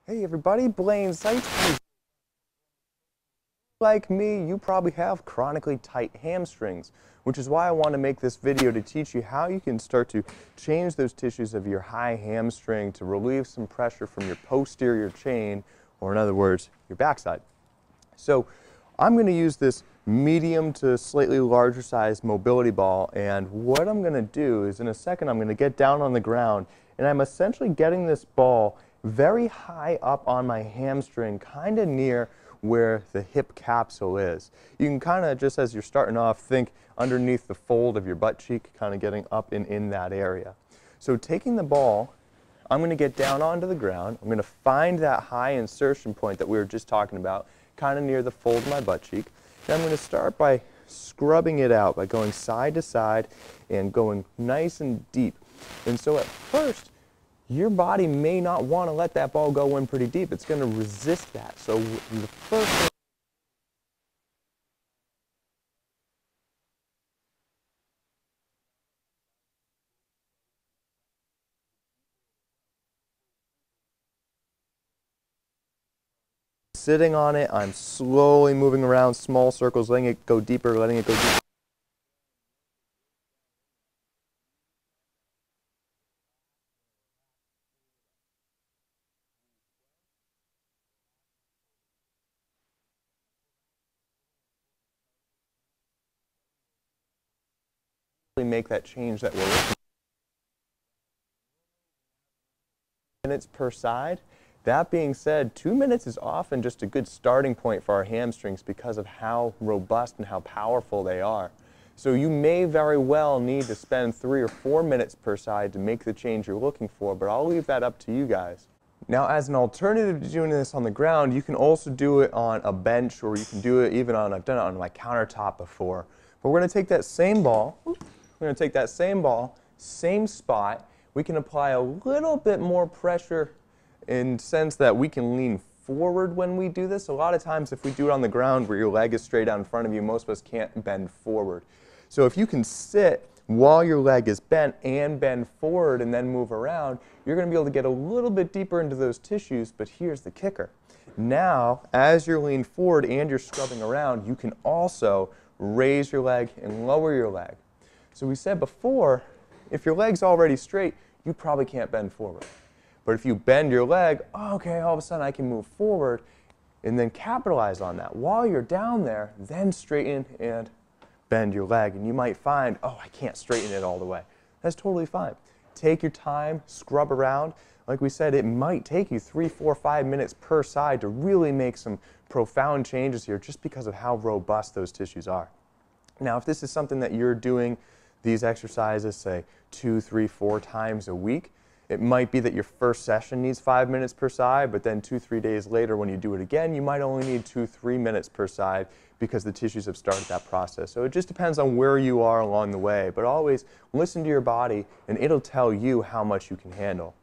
Hey everybody, Blaine Sites. Like me, you probably have chronically tight hamstrings, which is why I want to make this video to teach you how you can start to change those tissues of your high hamstring to relieve some pressure from your posterior chain, or in other words, your backside. So I'm going to use this medium to slightly larger size mobility ball, and what I'm going to do is in a second I'm going to get down on the ground and I'm essentially getting this ball very high up on my hamstring, kind of near where the hip capsule is. You can kind of, just as you're starting off, think underneath the fold of your butt cheek, kind of getting up and in that area. So taking the ball, I'm going to get down onto the ground. I'm going to find that high insertion point that we were just talking about, kind of near the fold of my butt cheek. And I'm going to start by scrubbing it out, by going side to side and going nice and deep. And so at first, your body may not want to let that ball go in pretty deep. It's going to resist that. So the first thing, sitting on it, I'm slowly moving around, small circles, letting it go deeper, letting it go deeper. Make that change that we're looking for. Minutes per side. That being said, 2 minutes is often just a good starting point for our hamstrings because of how robust and how powerful they are. So you may very well need to spend 3 or 4 minutes per side to make the change you're looking for, but I'll leave that up to you guys. Now, as an alternative to doing this on the ground, you can also do it on a bench, or you can do it even on, I've done it on my countertop before. But we're going to take that same ball, same spot. We can apply a little bit more pressure in the sense that we can lean forward when we do this. A lot of times if we do it on the ground where your leg is straight out in front of you, most of us can't bend forward. So if you can sit while your leg is bent and bend forward and then move around, you're going to be able to get a little bit deeper into those tissues, but here's the kicker. Now, as you're leaning forward and you're scrubbing around, you can also raise your leg and lower your leg. So we said before, if your leg's already straight, you probably can't bend forward. But if you bend your leg, oh, okay, all of a sudden I can move forward and then capitalize on that. While you're down there, then straighten and bend your leg. And you might find, oh, I can't straighten it all the way. That's totally fine. Take your time, scrub around. Like we said, it might take you 3, 4, 5 minutes per side to really make some profound changes here just because of how robust those tissues are. Now, if this is something that you're doing these exercises, say 2, 3, 4 times a week, it might be that your first session needs 5 minutes per side, but then 2, 3 days later when you do it again, you might only need 2, 3 minutes per side because the tissues have started that process. So it just depends on where you are along the way, but always listen to your body and it'll tell you how much you can handle.